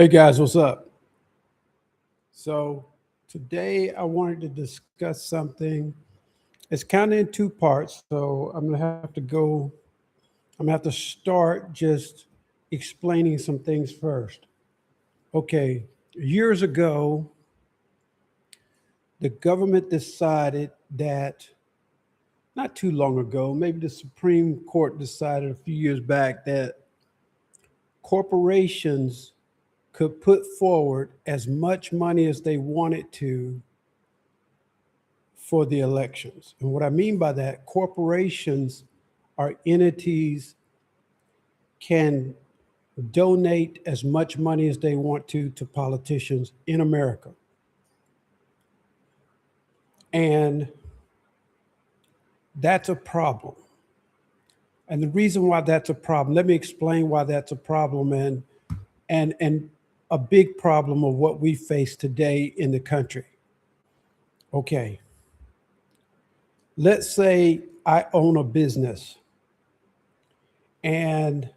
Hey guys, what's up? So today I wanted to discuss something. It's kind of in two parts, so I'm gonna have to start just explaining some things first. Okay, years ago, the government decided that not too long ago, maybe the Supreme Court decided a few years back that corporations could put forward as much money as they wanted to for the elections. And what I mean by that, corporations are entities can donate as much money as they want to politicians in America. And that's a problem. And the reason why that's a problem, let me explain why that's a problem and a big problem of what we face today in the country. Okay. Let's say I own a business and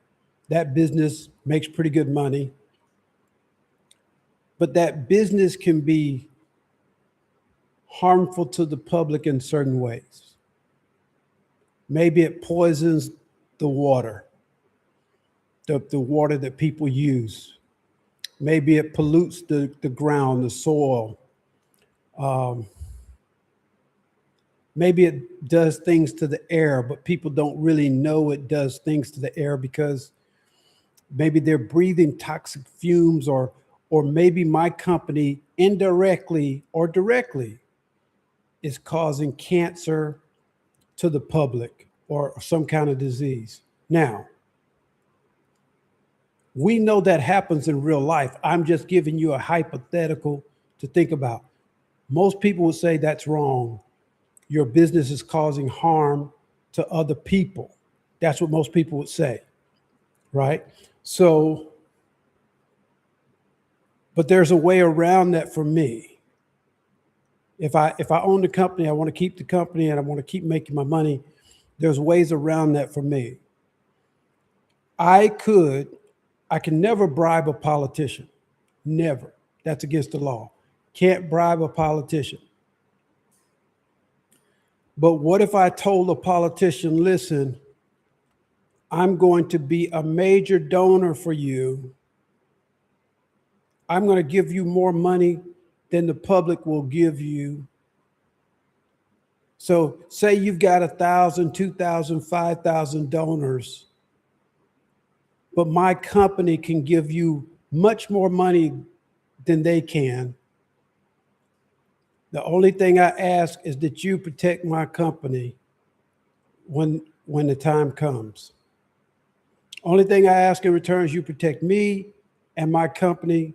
that business makes pretty good money, but that business can be harmful to the public in certain ways. Maybe it poisons the water, the water that people use. Maybe it pollutes the ground, the soil. Maybe it does things to the air, but people don't really know it does things to the air because maybe they're breathing toxic fumes, or maybe my company indirectly or directly is causing cancer to the public or some kind of disease. Now, we know that happens in real life. I'm just giving you a hypothetical to think about. Most people would say that's wrong. Your business is causing harm to other people. That's what most people would say, right? So, but there's a way around that for me. If I own the company, I want to keep the company and I want to keep making my money, there's ways around that for me. I can never bribe a politician. Never. That's against the law. Can't bribe a politician. But what if I told a politician, listen, I'm going to be a major donor for you. I'm going to give you more money than the public will give you. So say you've got 1,000, 2,000, 5,000 donors, but my company can give you much more money than they can. The only thing I ask is that you protect my company when the time comes. Only thing I ask in return is you protect me and my company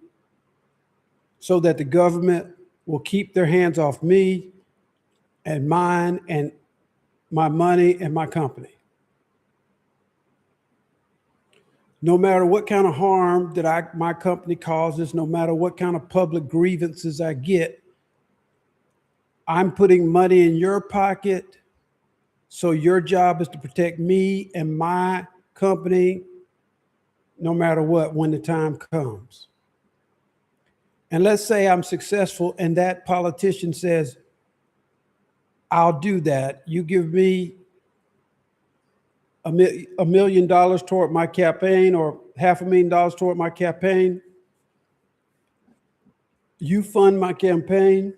so that the government will keep their hands off me and mine and my money and my company. No matter what kind of harm that my company causes, no matter what kind of public grievances I get, I'm putting money in your pocket. So your job is to protect me and my company, no matter what, when the time comes. And let's say I'm successful and that politician says, I'll do that. You give me $1 million toward my campaign or $500,000 toward my campaign. You fund my campaign.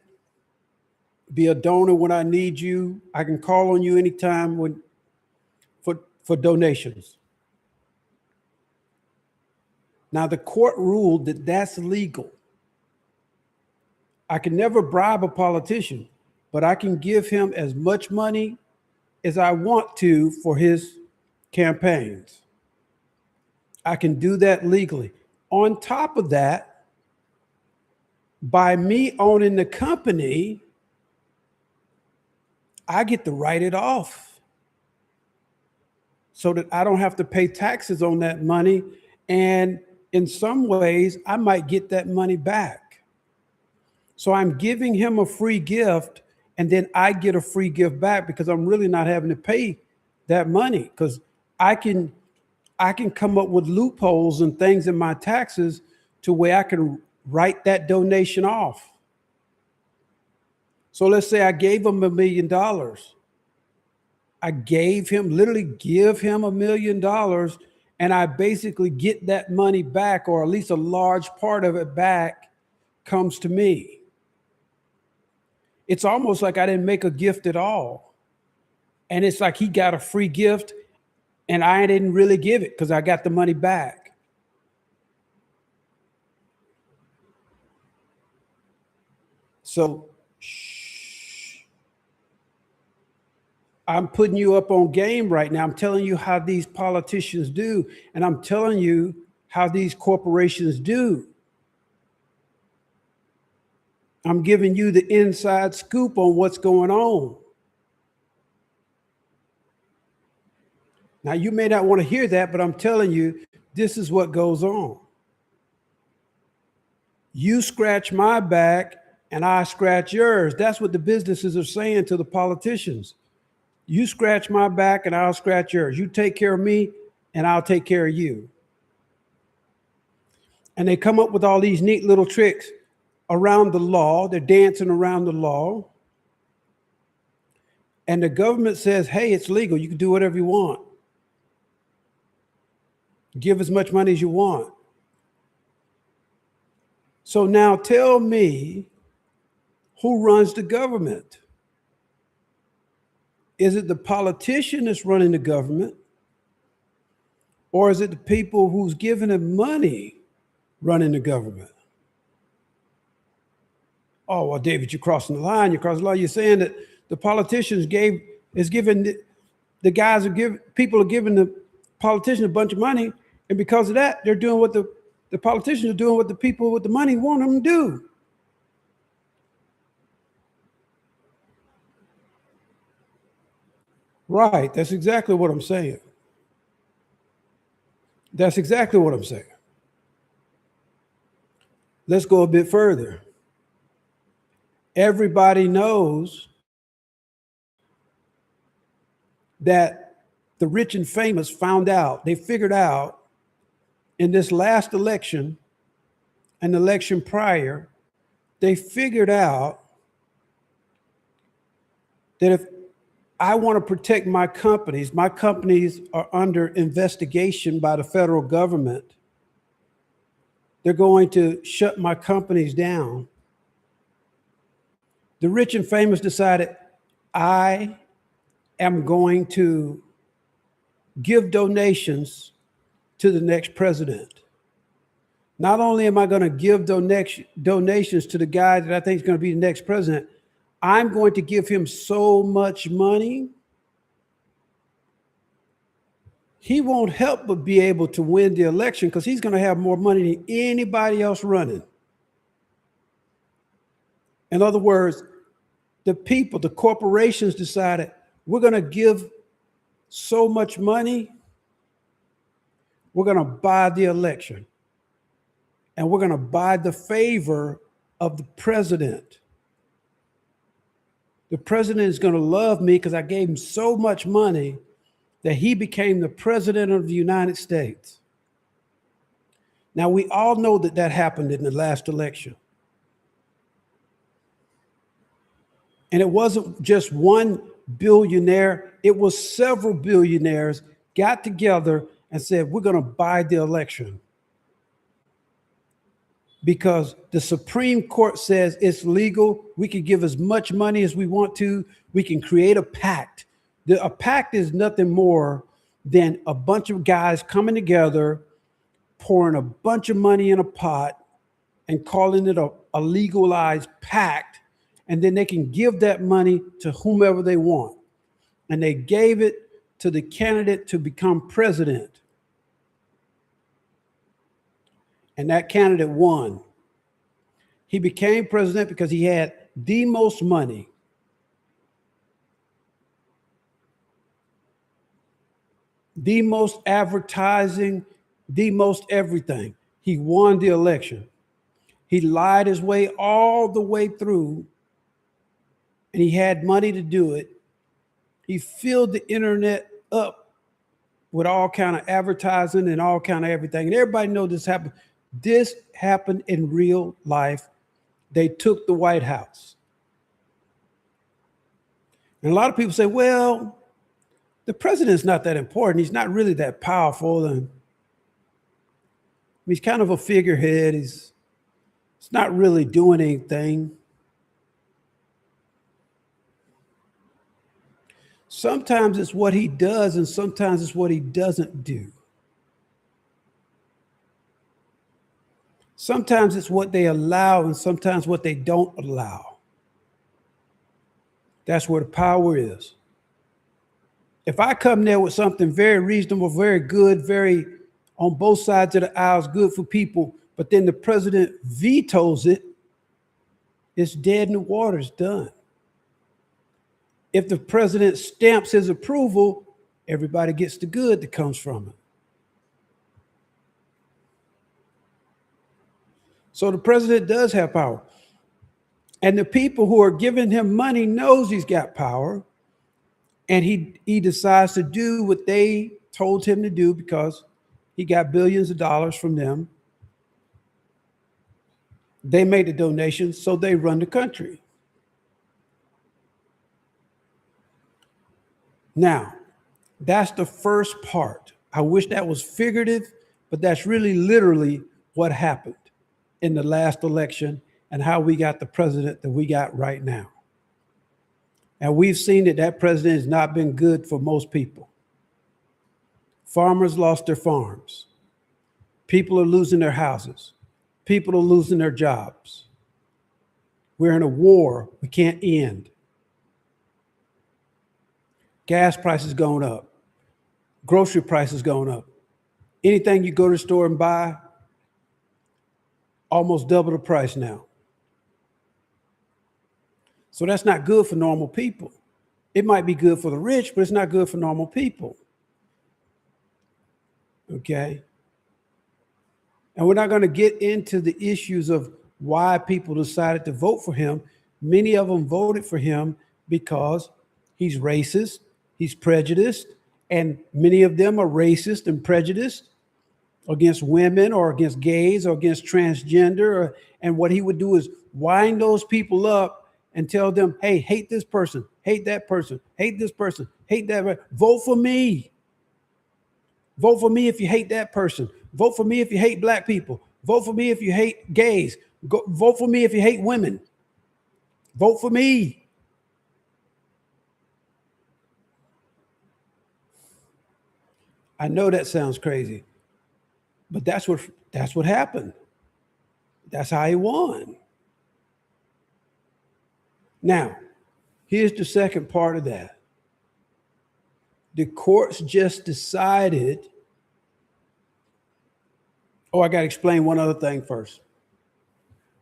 Be a donor when I need you. I can call on you anytime for donations. Now, the court ruled that that's legal. I can never bribe a politician, but I can give him as much money as I want to for his campaigns. I can do that legally. On top of that, by me owning the company, I get to write it off so that I don't have to pay taxes on that money. And in some ways, I might get that money back. So I'm giving him a free gift, and then I get a free gift back because I'm really not having to pay that money, because I can come up with loopholes and things in my taxes to where I can write that donation off. So let's say I gave him $1 million. I literally give him $1 million, and I basically get that money back, or at least a large part of it back comes to me. It's almost like I didn't make a gift at all. And it's like he got a free gift and I didn't really give it because I got the money back. So I'm putting you up on game right now. I'm telling you how these politicians do, and I'm telling you how these corporations do. I'm giving you the inside scoop on what's going on. Now, you may not want to hear that, but I'm telling you, this is what goes on. You scratch my back and I scratch yours. That's what the businesses are saying to the politicians. You scratch my back and I'll scratch yours. You take care of me and I'll take care of you. And they come up with all these neat little tricks around the law. They're dancing around the law. And the government says, hey, it's legal. You can do whatever you want. Give as much money as you want. So now tell me, who runs the government? Is it the politician that's running the government? Or is it the people who's giving them money running the government? Oh, well, David, you're crossing the line. You're crossing the line. You're saying that the politicians people are giving the politician a bunch of money, and because of that, they're doing what the politicians are doing what the people with the money want them to do. Right. That's exactly what I'm saying. That's exactly what I'm saying. Let's go a bit further. Everybody knows that the rich and famous they figured out in this last election, an election prior, they figured out that if I want to protect my companies are under investigation by the federal government. They're going to shut my companies down. The rich and famous decided, I am going to give donations to the next president. Not only am I going to give donations to the guy that I think is going to be the next president, I'm going to give him so much money, he won't help but be able to win the election because he's going to have more money than anybody else running. In other words, the corporations decided, we're going to give so much money, we're going to buy the election. And we're going to buy the favor of the president. The president is going to love me because I gave him so much money that he became the president of the United States. Now, we all know that happened in the last election. And it wasn't just one billionaire, it was several billionaires got together and said, we're going to buy the election. Because the Supreme Court says it's legal. We can give as much money as we want to. We can create a pact. A pact is nothing more than a bunch of guys coming together, pouring a bunch of money in a pot and calling it a legalized pact. And then they can give that money to whomever they want. And they gave it to the candidate to become president. And that candidate won. He became president because he had the most money. The most advertising, the most everything. He won the election. He lied his way all the way through, and he had money to do it. He filled the internet up with all kind of advertising and all kind of everything. And everybody knows this happened. This happened in real life. They took the White House. And a lot of people say, well, the president's not that important. He's not really that powerful. And he's kind of a figurehead. He's not really doing anything. Sometimes it's what he does, and sometimes it's what he doesn't do. Sometimes it's what they allow, and sometimes what they don't allow. That's where the power is. If I come there with something very reasonable, very good, very on both sides of the aisles, good for people, but then the president vetoes it, it's dead in the water, it's done. If the president stamps his approval, everybody gets the good that comes from it. So the president does have power. And the people who are giving him money knows he's got power. And he decides to do what they told him to do because he got billions of dollars from them. They made the donations, so they run the country. Now, that's the first part. I wish that was figurative, but that's really literally what happened in the last election and how we got the president that we got right now. And we've seen that that president has not been good for most people. Farmers lost their farms. People are losing their houses. People are losing their jobs. We're in a war we can't end. Gas prices going up. Grocery prices going up. Anything you go to the store and buy, almost double the price now. So that's not good for normal people. It might be good for the rich, but it's not good for normal people. Okay? And we're not going to get into the issues of why people decided to vote for him. Many of them voted for him because he's racist, he's prejudiced, and many of them are racist and prejudiced against women or against gays or against transgender. And what he would do is wind those people up and tell them, hey, hate this person, hate that person, hate this person, hate that. Vote for me. Vote for me if you hate that person. Vote for me if you hate black people. Vote for me if you hate gays. Vote for me if you hate women. Vote for me. I know that sounds crazy, but that's what happened. That's how he won. Now, here's the second part of that. The courts just decided. Oh, I got to explain one other thing first.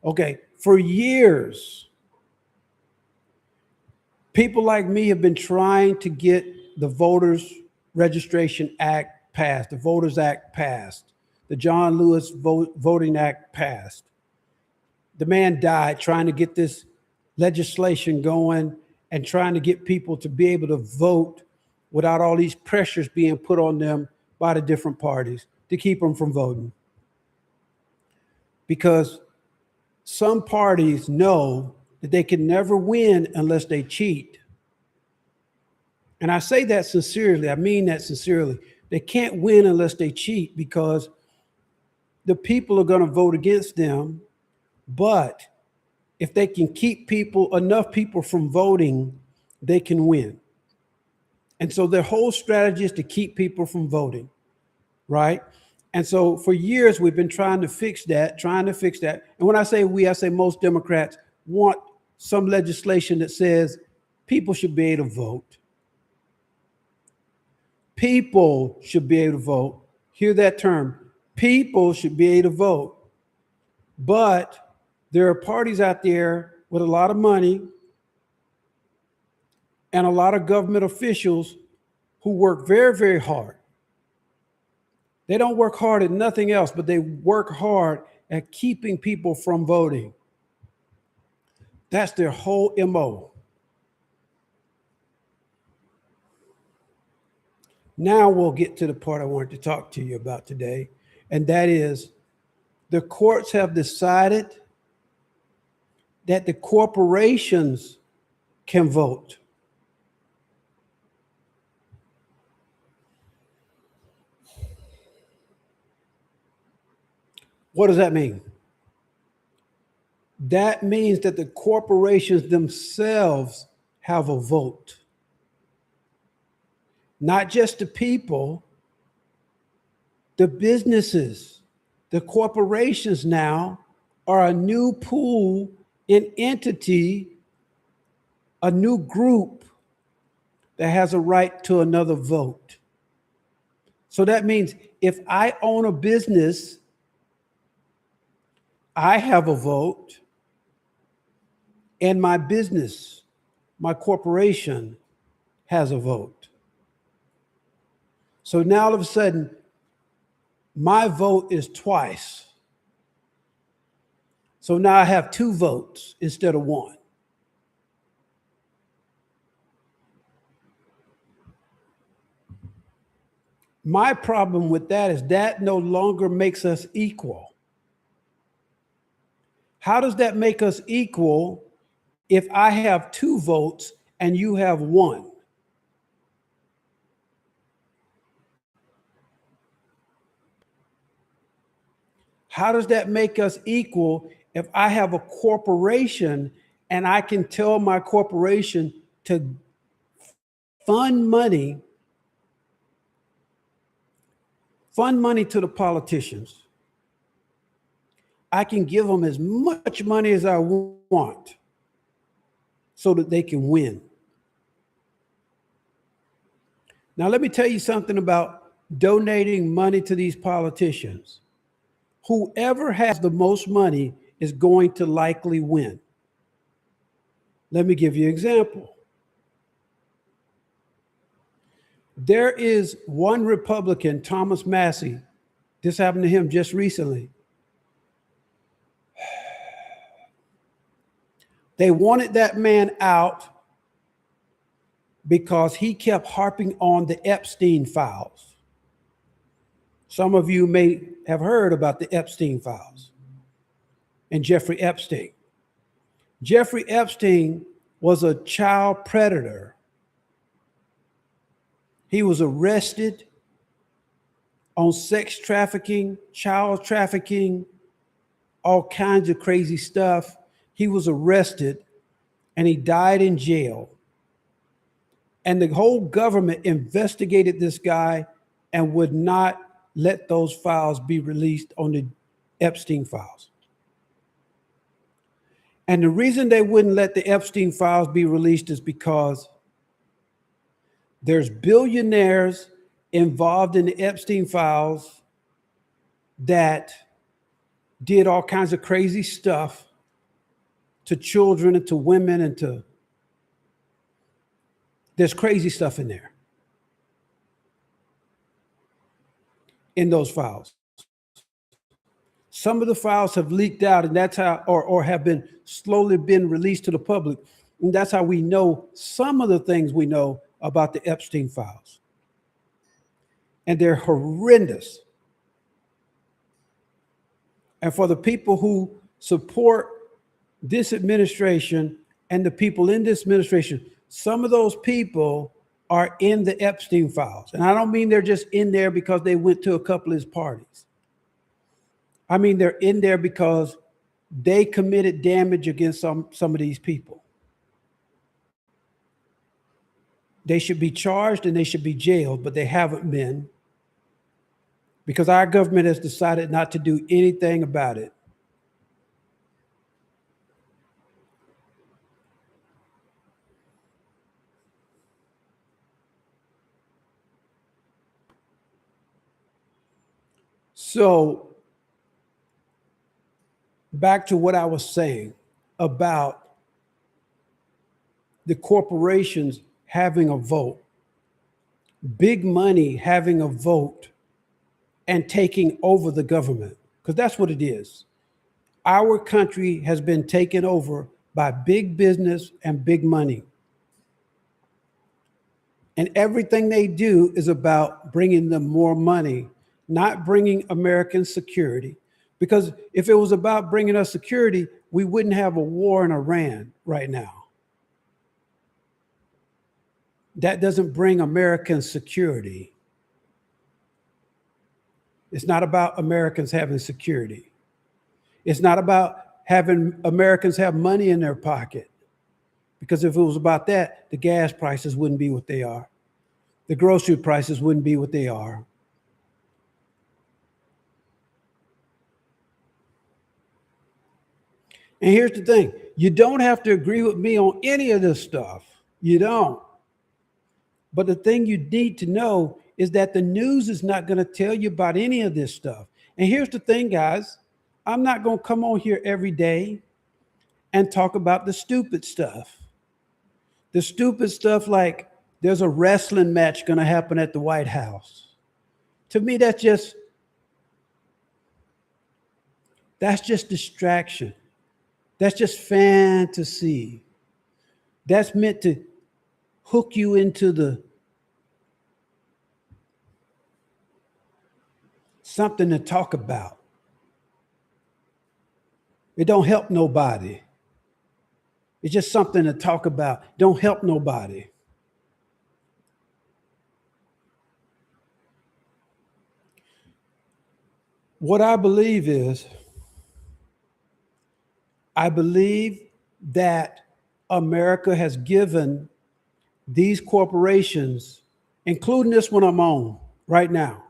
Okay, for years, people like me have been trying to get the Voters Registration Act passed, the Voters Act passed, the John Lewis Voting Act passed. The man died trying to get this legislation going and trying to get people to be able to vote without all these pressures being put on them by the different parties to keep them from voting. Because some parties know that they can never win unless they cheat. And I say that sincerely. I mean that sincerely. They can't win unless they cheat because the people are going to vote against them. But if they can keep enough people from voting, they can win. And so their whole strategy is to keep people from voting, right? And so for years, we've been trying to fix that. And when I say we, I say most Democrats want some legislation that says people should be able to vote. People should be able to vote. Hear that term. People should be able to vote. But there are parties out there with a lot of money and a lot of government officials who work very, very hard. They don't work hard at nothing else, but they work hard at keeping people from voting. That's their whole MO. Now we'll get to the part I wanted to talk to you about today, and that is the courts have decided that the corporations can vote. What does that mean? That means that the corporations themselves have a vote. Not just the people, the businesses, the corporations now are a new pool, an entity, a new group that has a right to another vote. So that means if I own a business, I have a vote, and my business, my corporation, has a vote. So now all of a sudden, my vote is twice. So now I have 2 votes instead of 1. My problem with that is that no longer makes us equal. How does that make us equal if I have 2 votes and you have 1? How does that make us equal if I have a corporation and I can tell my corporation to fund money to the politicians? I can give them as much money as I want so that they can win. Now, let me tell you something about donating money to these politicians. Whoever has the most money is going to likely win. Let me give you an example. There is one Republican, Thomas Massey. This happened to him just recently. They wanted that man out because he kept harping on the Epstein files. Some of you may have heard about the Epstein files and Jeffrey Epstein. Jeffrey Epstein was a child predator. He was arrested on sex trafficking, child trafficking, all kinds of crazy stuff. He was arrested and he died in jail. And the whole government investigated this guy and would not let those files be released on the Epstein files. And the reason they wouldn't let the Epstein files be released is because there's billionaires involved in the Epstein files that did all kinds of crazy stuff to children and to women and there's crazy stuff in there, in those files. Some of the files have leaked out, and that's how, or have been slowly been released to the public. And that's how we know some of the things we know about the Epstein files. And they're horrendous. And for the people who support this administration and the people in this administration, some of those people are in the Epstein files. And I don't mean they're just in there because they went to a couple of his parties. I mean, they're in there because they committed damage against some of these people. They should be charged and they should be jailed, but they haven't been because our government has decided not to do anything about it. So back to what I was saying about the corporations having a vote, big money having a vote and taking over the government, because that's what it is. Our country has been taken over by big business and big money. And everything they do is about bringing them more money, not bringing American security, Because if it was about bringing us security, we wouldn't have a war in Iran right now. That doesn't bring American security. It's not about Americans having security. It's not about having Americans have money in their pocket. Because if it was about that, the gas prices wouldn't be what they are. The grocery prices wouldn't be what they are. And here's the thing. You don't have to agree with me on any of this stuff. You don't. But the thing you need to know is that the news is not going to tell you about any of this stuff. And here's the thing, guys. I'm not going to come on here every day and talk about the stupid stuff. The stupid stuff like there's a wrestling match going to happen at the White House. To me, that's just distraction. That's just fantasy. That's meant to hook you into the something to talk about. It don't help nobody. It's just something to talk about. Don't help nobody. What I believe is, I believe that America has given these corporations, including this one I'm on right now,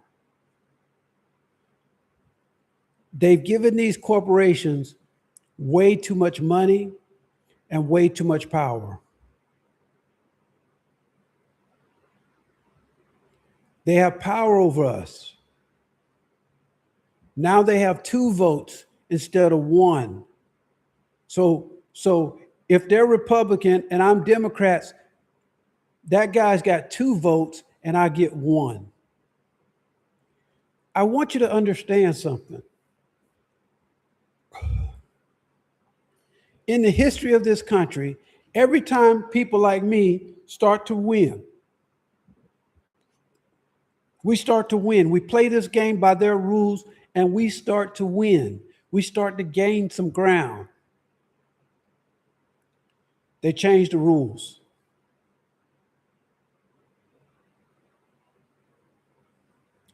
they've given these corporations way too much money and way too much power. They have power over us. Now they have 2 votes instead of 1. So if they're Republican and I'm Democrats, that guy's got 2 votes and I get 1. I want you to understand something. In the history of this country, every time people like me start to win, we start to win. We play this game by their rules and we start to win. We start to gain some ground. They change the rules.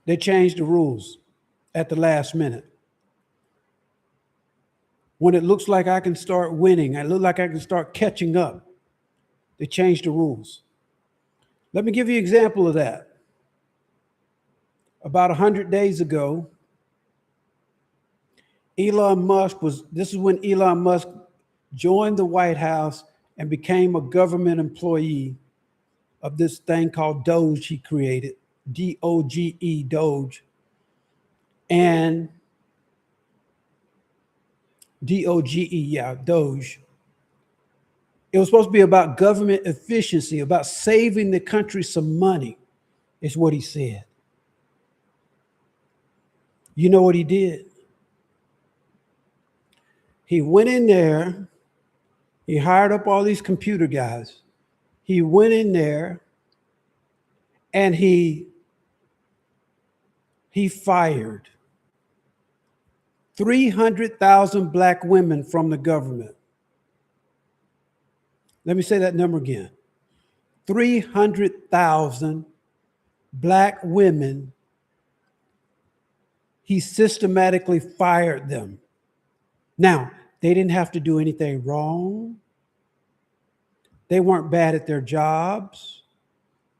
They change the rules at the last minute. When it looks like I can start winning, it looks like I can start catching up, they change the rules. Let me give you an example of that. About 100 days ago, this is when Elon Musk joined the White House and became a government employee of this thing called Doge he created, D-O-G-E, Doge. And D-O-G-E, yeah, Doge. It was supposed to be about government efficiency, about saving the country some money, is what he said. You know what he did? He went in there, he hired up all these computer guys. He went in there and he fired 300,000 black women from the government. Let me say that number again. 300,000 black women. He systematically fired them. Now, they didn't have to do anything wrong. They weren't bad at their jobs.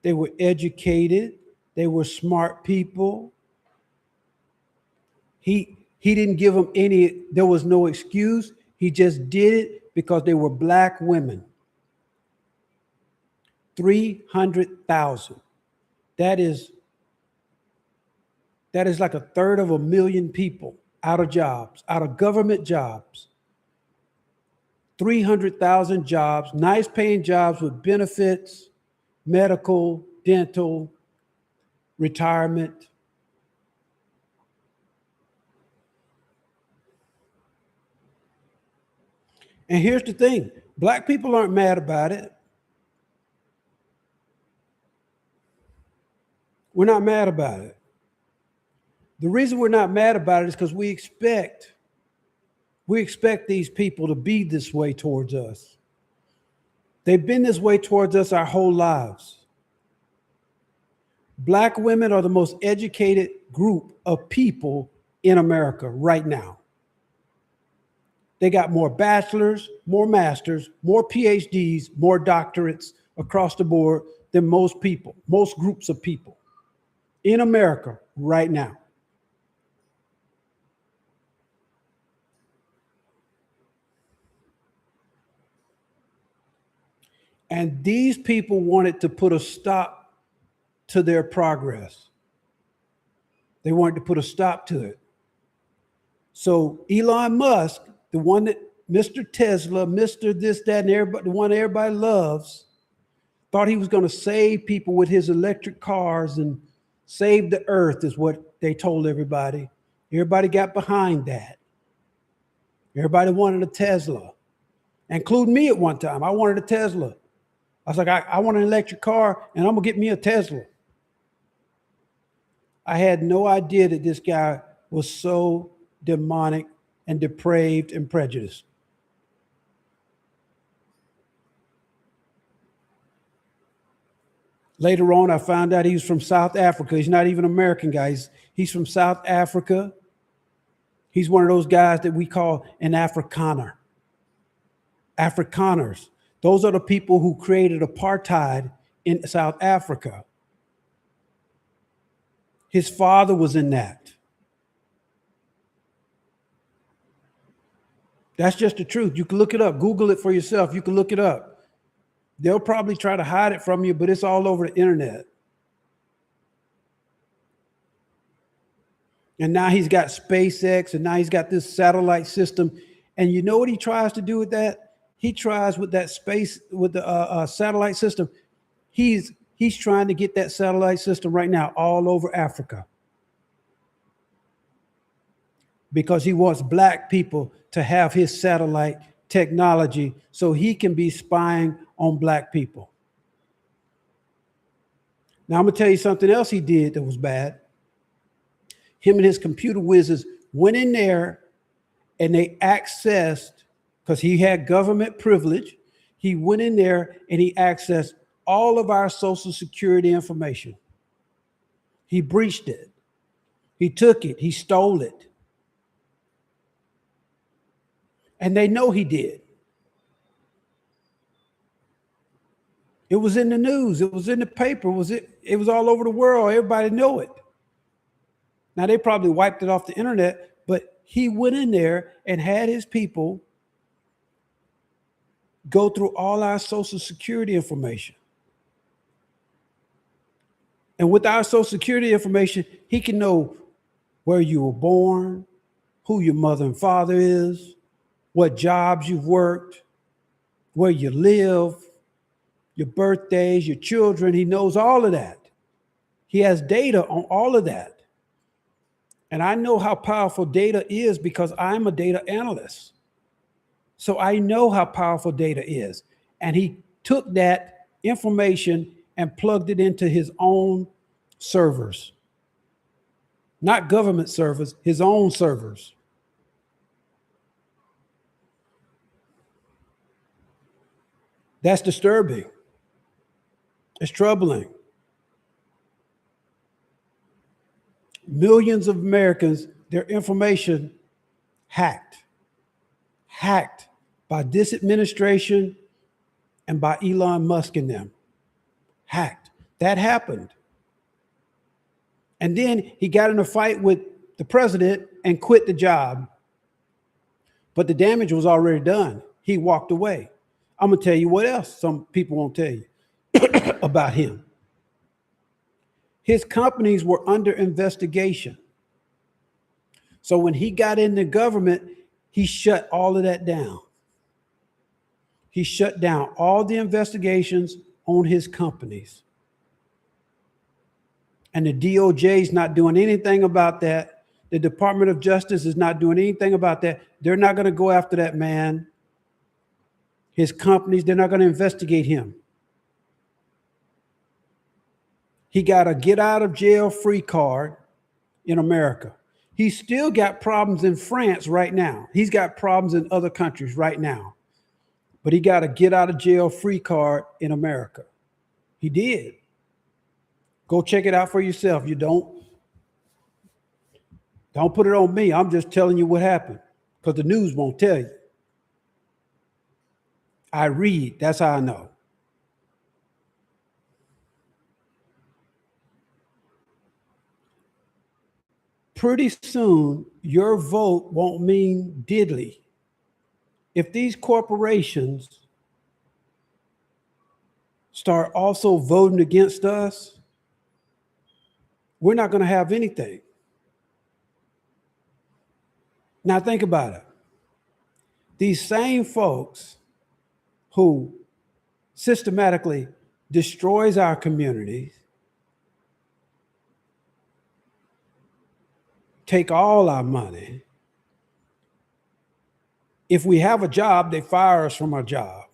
They were educated. They were smart people. He didn't give them there was no excuse. He just did it because they were black women. 300,000. That is like 1/3 of a million people out of jobs, out of government jobs. 300,000 jobs, nice paying jobs with benefits, medical, dental, retirement. And here's the thing, black people aren't mad about it. We're not mad about it. The reason we're not mad about it is because we expect these people to be this way towards us. They've been this way towards us our whole lives. Black women are the most educated group of people in America right now. They got more bachelors, more masters, more PhDs, more doctorates across the board than most people, most groups of people in America right now. And these people wanted to put a stop to their progress. They wanted to put a stop to it. So Elon Musk, the one that Mr. Tesla, Mr. this, that, and everybody, the one everybody loves, thought he was going to save people with his electric cars and save the earth, is what they told everybody. Everybody got behind that. Everybody wanted a Tesla, including me at one time. I wanted a Tesla. I was like, I want an electric car, and I'm going to get me a Tesla. I had no idea that this guy was so demonic and depraved and prejudiced. Later on, I found out he was from South Africa. He's not even an American guy. He's from South Africa. He's one of those guys that we call an Afrikaner. Afrikaners. Those are the people who created apartheid in South Africa. His father was in that. That's just the truth. You can look it up. Google it for yourself. You can look it up. They'll probably try to hide it from you, but it's all over the internet. And now he's got SpaceX, and now he's got this satellite system. And you know what he tries to do with that? He tries with that satellite system. He's trying to get that satellite system right now all over Africa, because he wants black people to have his satellite technology so he can be spying on black people. Now, I'm going to tell you something else he did that was bad. Him and his computer whizzes went in there and they accessed, because he had government privilege, he went in there and he accessed all of our Social Security information. He breached it. He took it. He stole it. And they know he did. It was in the news. It was in the paper. It was all over the world. Everybody knew it. Now, they probably wiped it off the internet, but he went in there and had his people go through all our Social Security information. And with our Social Security information, he can know where you were born, who your mother and father is, what jobs you've worked, where you live, your birthdays, your children. He knows all of that. He has data on all of that. And I know how powerful data is because I'm a data analyst. So I know how powerful data is. And he took that information and plugged it into his own servers. Not government servers, his own servers. That's disturbing. It's troubling. Millions of Americans, their information hacked by this administration and by Elon Musk and them. Hacked. That happened. And then he got in a fight with the president and quit the job. But the damage was already done. He walked away. I'm going to tell you what else some people won't tell you about him. His companies were under investigation. So when he got in the government, he shut all of that down. He shut down all the investigations on his companies. And the DOJ is not doing anything about that. The Department of Justice is not doing anything about that. They're not going to go after that man. His companies, they're not going to investigate him. He got a get out of jail free card in America. He's still got problems in France right now. He's got problems in other countries right now. But he got a get out of jail free card in America. He did. Go check it out for yourself. You don't put it on me. I'm just telling you what happened because the news won't tell you. I read. That's how I know. Pretty soon, your vote won't mean diddly. If these corporations start also voting against us, we're not going to have anything. Now think about it. These same folks who systematically destroys our communities, take all our money. If we have a job, they fire us from our job.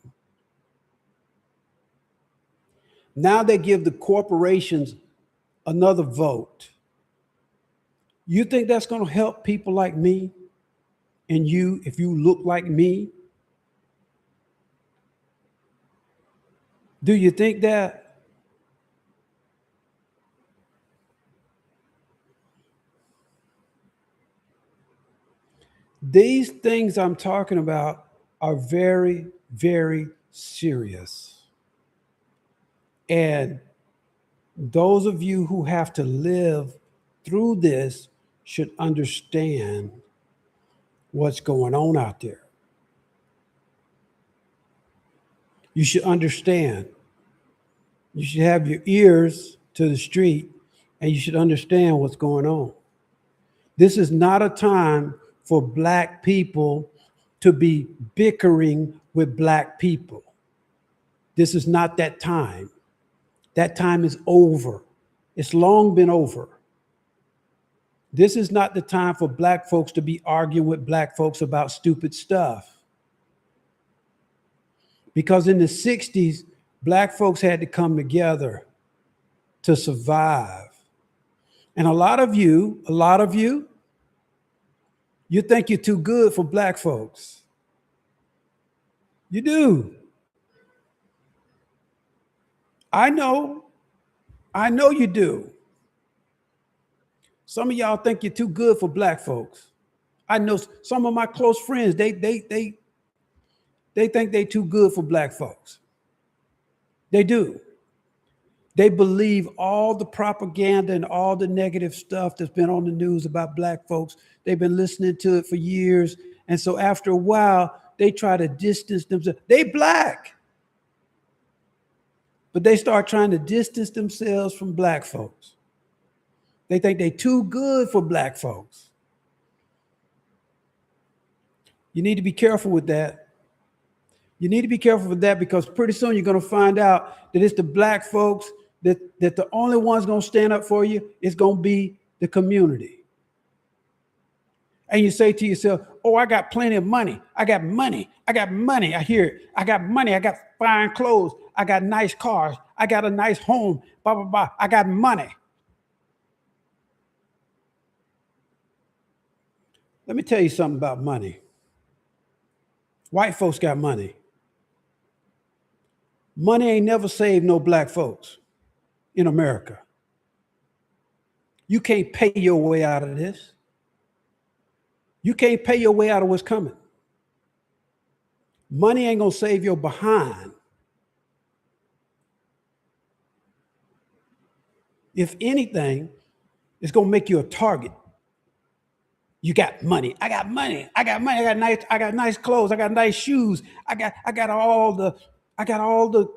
Now they give the corporations another vote. You think that's going to help people like me and you if you look like me? Do you think that? These things I'm talking about are very, very serious. And those of you who have to live through this should understand what's going on out there. You should understand. You should have your ears to the street and you should understand what's going on. This is not a time for Black people to be bickering with Black people. This is not that time. That time is over. It's long been over. This is not the time for Black folks to be arguing with Black folks about stupid stuff. Because in the 60s, Black folks had to come together to survive. And a lot of you, you think you're too good for Black folks. You do. I know you do. Some of y'all think you're too good for Black folks. I know some of my close friends, they think they're too good for Black folks. They do. They believe all the propaganda and all the negative stuff that's been on the news about Black folks. They've been listening to it for years. And so after a while, they try to distance themselves. They Black. But they start trying to distance themselves from Black folks. They think they're too good for Black folks. You need to be careful with that. You need to be careful with that because pretty soon you're going to find out that it's the Black folks that the only ones going to stand up for you is going to be the community. And you say to yourself, oh, I got plenty of money. I got money. I got money. I hear it. I got money. I got fine clothes. I got nice cars. I got a nice home. Blah, blah, blah. I got money. Let me tell you something about money. White folks got money. Money ain't never saved no Black folks in America. You can't pay your way out of this. You can't pay your way out of what's coming. Money ain't gonna save your behind. If anything, it's gonna make you a target. You got money. I got money. I got money. I got nice clothes. I got nice shoes. I got all the